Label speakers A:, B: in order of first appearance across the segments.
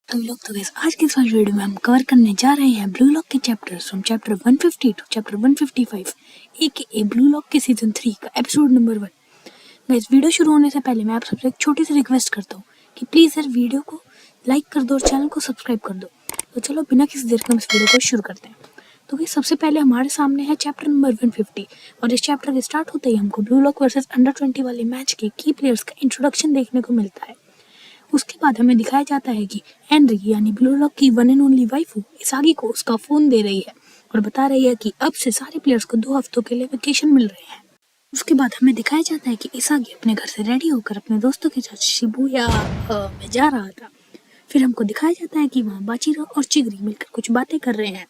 A: तो लोग तो गाइस आज के इस वीडियो में हम कवर करने जा रहे हैं ब्लू लॉक के chapters from chapter 150 to chapter 155 a Blue Lock के सीजन 3 का एपिसोड नंबर 1। गाइस वीडियो शुरू होने से पहले मैं आप सबसे एक छोटी सी रिक्वेस्ट करता हूँ कि प्लीज़ यार वीडियो को लाइक कर दो और चैनल को सब्सक्राइब कर दो। तो चलो बिना किसी देर के हम इस वीडियो को शुरू करते हैं। तो गाइस सबसे पहले हमारे सामने है चैप्टर नंबर 150 और इस चैप्टर के स्टार्ट होते ही हमको ब्लू लॉक वर्सेस अंडर 20 वाले मैच के की प्लेयर्स का इंट्रोडक्शन देखने को मिलता है। उसके बाद हमें दिखाया जाता है कि हेनरी यानी ब्लू लॉक की वन एंड ओनली वाइफ इसागी को उसका फोन दे रही है और बता रही है कि अब से सारे प्लेयर्स को 2 हफ्तों के लिए वेकेशन मिल रहे हैं। उसके बाद हमें दिखाया जाता है कि इसागी अपने घर से रेडी होकर अपने दोस्तों के साथ शिबुया में जा रहा था। फिर हमको दिखाया जाता है कि वहाँ बाचिरो और चिगरी मिलकर कुछ बातें कर रहे हैं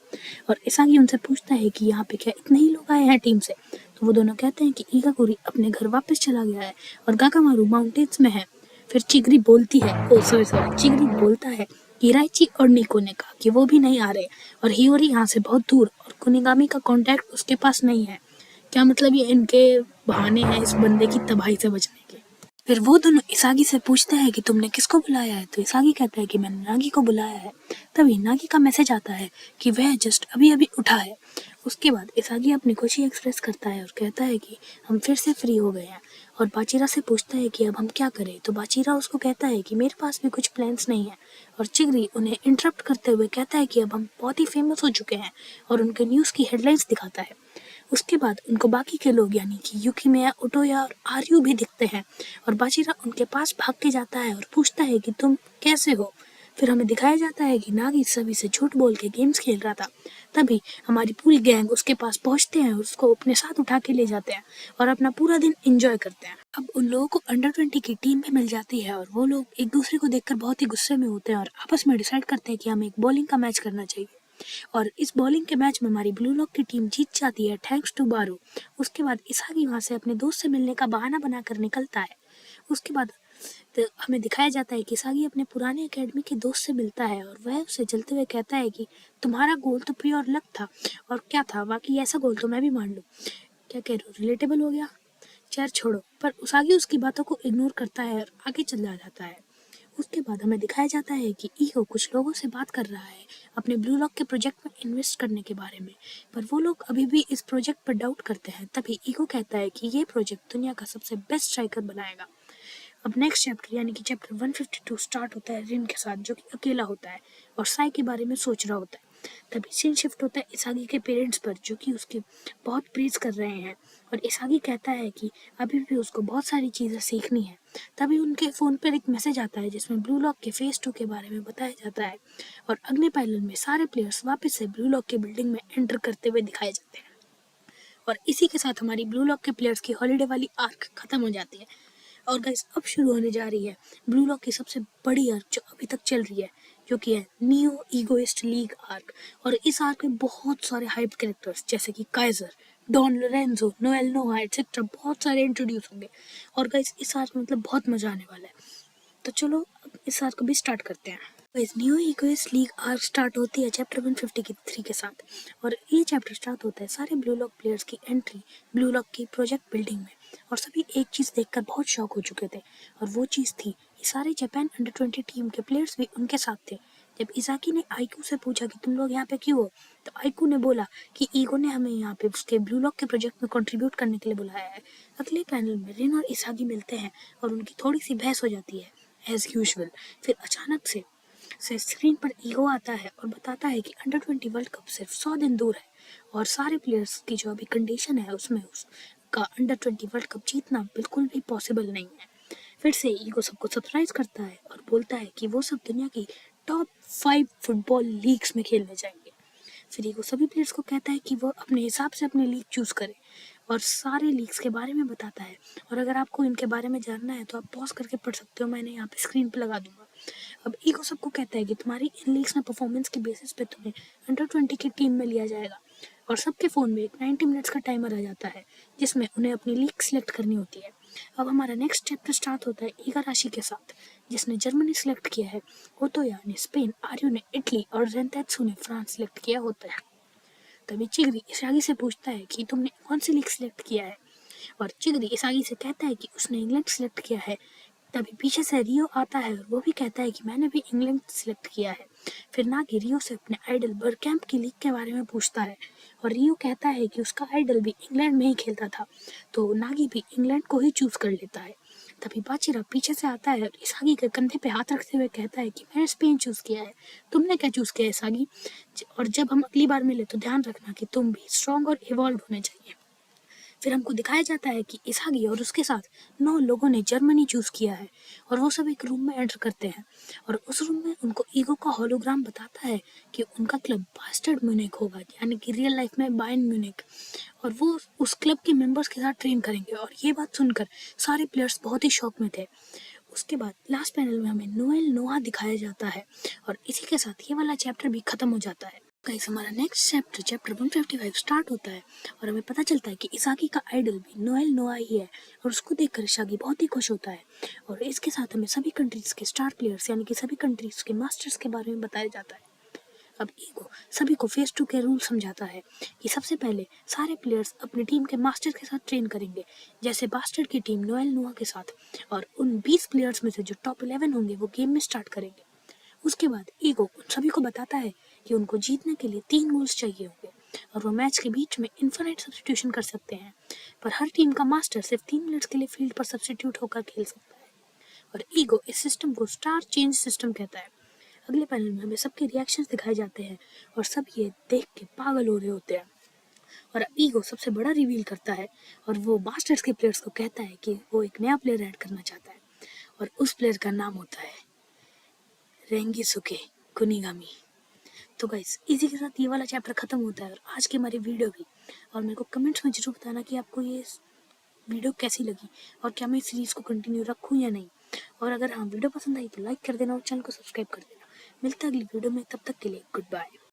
A: और इसागी उनसे पूछता है कि यहाँ पे क्या इतने ही लोग आए हैं टीम से। तो वो दोनों कहते हैं कि इगाकुरी अपने घर वापस चला गया है और गागामारू माउंटेन्स में है। फिर चिगरी बोलती है चिगरी बोलता है कि राइची और निको ने कहा कि वो भी नहीं आ रहे और हियोरी यहाँ से बहुत दूर और कुनिगामी का कांटेक्ट उसके पास नहीं है। क्या मतलब ये इनके बहाने हैं इस बंदे की तबाही से बचने के। फिर वो दोनों इसागी से पूछते हैं कि तुमने किसको बुलाया है। तो इसागी कहता है कि मैंने नागी को बुलाया है। तभी नागी का मैसेज आता है कि वह जस्ट अभी अभी उठा है। उसके बाद इसागी अपनी खुशी एक्सप्रेस करता है और कहता है कि हम फिर से फ्री हो गए हैं और बाचिरा से पूछता है कि अब हम क्या करें। तो बाचिरा उसको कहता है कि मेरे पास भी कुछ प्लान्स नहीं है और चिगरी उन्हें इंटरप्ट करते हुए कहता है कि अब हम बहुत ही फेमस हो चुके हैं और उनके न्यूज़ की हेडलाइंस दिखाता है। उसके बाद उनको बाकी के लोग यानी कि युकिमिया, ओटोया और आर्यू भी दिखते हैं और बाचिरा उनके पास भाग के जाता है और पूछता है कि तुम कैसे हो। फिर हमें दिखाया जाता है कि नागी सभी से झूठ बोल के गेम्स खेल रहा था। तभी हमारी पूरी गैंग उसके पास पहुंचते हैं और उसको अपने साथ उठा के ले जाते हैं और अपना पूरा दिन एंजॉय करते हैं। अब उन लोगों को अंडर 20 की टीम भी मिल जाती है और वो लोग एक दूसरे को देखकर बहुत ही गुस्से में होते हैं और आपस में डिसाइड करते हैं कि हमें एक बॉलिंग का मैच करना चाहिए। और इस बॉलिंग के मैच में हमारी ब्लू लॉक की टीम जीत जाती है थैंक्स टू बारू। उसके बाद इसागी वहाँ से अपने दोस्त से मिलने का बहाना बनाकर निकलता है। उसके बाद तो हमें दिखाया जाता है कि इसागी अपने पुराने एकेडमी के दोस्त से मिलता है और वह उसे चलते हुए कहता है कि तुम्हारा गोल तो प्योर लक था और क्या था बाकी ऐसा गोल तो मैं भी मान लूँ। क्या कह रहे हो, रिलेटेबल हो गया। खैर छोड़ो, पर उसागी उसकी बातों को इग्नोर करता है और आगे चला जाता है। उसके बाद हमें दिखाया जाता है कि ईगो कुछ लोगों से बात कर रहा है अपने ब्लू लॉक के प्रोजेक्ट में इन्वेस्ट करने के बारे में, पर वो लोग अभी भी इस प्रोजेक्ट पर डाउट करते हैं। तभी ईगो कहता है कि ये प्रोजेक्ट दुनिया का सबसे बेस्ट स्ट्राइकर बनाएगा। अब नेक्स्ट चैप्टर यानी कि चैप्टर 152 स्टार्ट होता है रिन के साथ जो कि अकेला होता है और साई के बारे में सोच रहा होता है। तभी सीन शिफ्ट होता है इसागी के पेरेंट्स पर जो कि उसकी बहुत प्रेज कर रहे हैं और इसागी कहता है कि अभी भी उसको बहुत सारी चीज़ें सीखनी है। तभी उनके फ़ोन पर एक मैसेज आता है जिसमें ब्लू लॉक के फेज 2 के बारे में बताया जाता है और अगले पैनल में सारे प्लेयर्स वापस से ब्लू लॉक के बिल्डिंग में एंटर करते हुए दिखाए जाते हैं। और इसी के साथ हमारी ब्लू लॉक के प्लेयर्स की हॉलीडे वाली आर्क खत्म हो जाती है और गाइस अब शुरू होने जा रही है ब्लू लॉक की सबसे बड़ी आर्क जो अभी तक चल रही है, जो कि है नियो ईगोइस्ट लीग आर्क। और इस आर्क में बहुत सारे हाइप कैरेक्टर्स जैसे कि काइजर, डॉन लोरेंजो, नोएल नोहा एटसेट्रा बहुत सारे इंट्रोड्यूस होंगे और गाइस इस आर्क में मतलब बहुत मजा आने वाला है। तो चलो अब इस आर्क को भी स्टार्ट करते हैं। Guys new egoist league arc start होती है चैप्टर 150 की 3 के साथ और ये चैप्टर स्टार्ट होता है सारे ब्लू लॉक प्लेयर्स की एंट्री ब्लू लॉक की प्रोजेक्ट बिल्डिंग में और सभी एक चीज़ देखकर बहुत शॉक हो चुके थे और वो चीज़ थी ये सारे जापान अंडर 20 टीम के प्लेयर्स भी उनके साथ थे। जब इजाकी ने आइकू से पूछा कि तुम लोग यहाँ पे क्यों हो, तो आइकू ने बोला कि ईगो ने हमें यहाँ पे उसके ब्लू लॉक के प्रोजेक्ट में कंट्रीब्यूट करने के लिए बुलाया है। अगले पैनल में रिन और इसागी मिलते हैं और उनकी थोड़ी सी बहस हो जाती है एज यूजुअल। फिर अचानक से स्क्रीन पर ईगो आता है और बताता है कि अंडर 20 वर्ल्ड कप सिर्फ 100 दिन दूर है और सारे प्लेयर्स की जो अभी कंडीशन है उसमें उसका अंडर 20 वर्ल्ड कप जीतना बिल्कुल भी पॉसिबल नहीं है। फिर से ईगो सबको सरप्राइज करता है और बोलता है कि वो सब दुनिया की टॉप 5 फुटबॉल लीग्स में खेलने जाएंगे। फिर ईगो सभी प्लेयर्स को कहता है कि वो अपने हिसाब से अपनी लीग चूज करे और सारे लीग्स के बारे में बताता है। और अगर आपको इनके बारे में जानना है तो आप पॉज करके पढ़ सकते हो, मैंने यहाँ पे स्क्रीन पे लगा दूंगा। अब ईगो सबको कहता है कि तुम्हारी इन लीग्स में परफॉर्मेंस के बेसिस पे तुम्हें अंडर 20 की टीम में लिया जाएगा और सबके फ़ोन में एक 90 मिनट्स का टाइमर आ जाता है जिसमें उन्हें अपनी लीग सिलेक्ट करनी होती है। अब हमारा नेक्स्ट चैप्टर स्टार्ट होता है इगाराशी के साथ जिसने जर्मनी सिलेक्ट किया है, ओतोया ने स्पेन, आर्यू ने इटली और जेंतेत्सु ने फ्रांस सिलेक्ट किया होता है। तभी चिगरी इसागी से पूछता है कि तुमने कौन सी लीग सिलेक्ट किया है और चिगरी इसागी से कहता है कि उसने इंग्लैंड सिलेक्ट किया है। तभी पीछे से रियो आता है और वो भी कहता है कि मैंने भी इंग्लैंड सिलेक्ट किया है। फिर नागी रियो से अपने आइडल बरकैम्प की लीग के बारे में पूछता है और रियो कहता है कि उसका आइडल भी इंग्लैंड में ही खेलता था, तो नागी भी इंग्लैंड को ही चूज कर लेता है। तभी बाचिरा पीछे से आता है और इसागी के कंधे पे हाथ रखते हुए कहता है कि मैंने स्पेन चूज किया है, तुमने क्या चूज किया है इसागी? और जब हम अगली बार मिले तो ध्यान रखना कि तुम भी स्ट्रांग और इवॉल्व होने चाहिए। फिर हमको दिखाया जाता है कि इसागी और उसके साथ 9 लोगों ने जर्मनी चूज किया है और वो सब एक रूम में एंटर करते हैं और उस रूम में उनको ईगो का होलोग्राम बताता है कि उनका क्लब बास्टर्ड म्यूनिक होगा, यानी कि रियल लाइफ में बायर्न म्यूनिक, और वो उस क्लब के मेंबर्स के साथ ट्रेन करेंगे। और ये बात सुनकर सारे प्लेयर्स बहुत ही शॉक में थे। उसके बाद लास्ट पैनल में हमें नोएल नोआ दिखाया जाता है और इसी के साथ ये वाला चैप्टर भी खत्म हो जाता है। गाइस, हमारा नेक्स्ट चैप्टर चैप्टर 155 स्टार्ट होता है और हमें पता चलता है कि इसागी का आइडल भी नोएल नोआ ही है और उसको देखकर इसागी बहुत ही खुश होता है। और इसके साथ हमें सभी कंट्रीज के स्टार प्लेयर्स यानी कि सभी कंट्रीज के मास्टर्स के बारे में बताया जाता है। अब ईगो सभी को फेस टू के रूल समझाता है कि सबसे पहले सारे प्लेयर्स अपनी टीम के मास्टर के साथ ट्रेन करेंगे, जैसे बास्टर्ड की टीम नोएल नोआ के साथ, और उन 20 प्लेयर्स में से जो टॉप 11 होंगे वो गेम में स्टार्ट करेंगे। उसके बाद ईगो उन सभी को बताता है कि उनको जीतने के लिए 3 रूल्स चाहिए होंगे और वो मैच के बीच में इन्फिनिट सब्स्टिट्यूशन कर सकते हैं, पर हर टीम का मास्टर सिर्फ 3 मिनट्स के लिए फील्ड पर सब्स्टिट्यूट होकर खेल सकता है। और ईगो इस सिस्टम को स्टार चेंज सिस्टम कहता है। अगले पैनल में हमें सबके रिएक्शंस दिखाए जाते हैं और सब ये देख के पागल हो रहे होते हैं। और अब ईगो सबसे बड़ा रिवील करता है और वो मास्टर्स के प्लेयर्स को कहता है कि वो एक नया प्लेयर ऐड करना चाहता है और उस प्लेयर का नाम होता है रेंगिसुके कुनिगामी। तो गाइस, इसी के साथ ये वाला चैप्टर खत्म होता है और आज की हमारी वीडियो भी। और मेरे को कमेंट्स में जरूर बताना कि आपको ये वीडियो कैसी लगी और क्या मैं इस सीरीज को कंटिन्यू रखूं या नहीं। और अगर हाँ वीडियो पसंद आई तो लाइक कर देना और चैनल को सब्सक्राइब कर देना। मिलता है अगली वीडियो में, तब तक के लिए गुड बाय।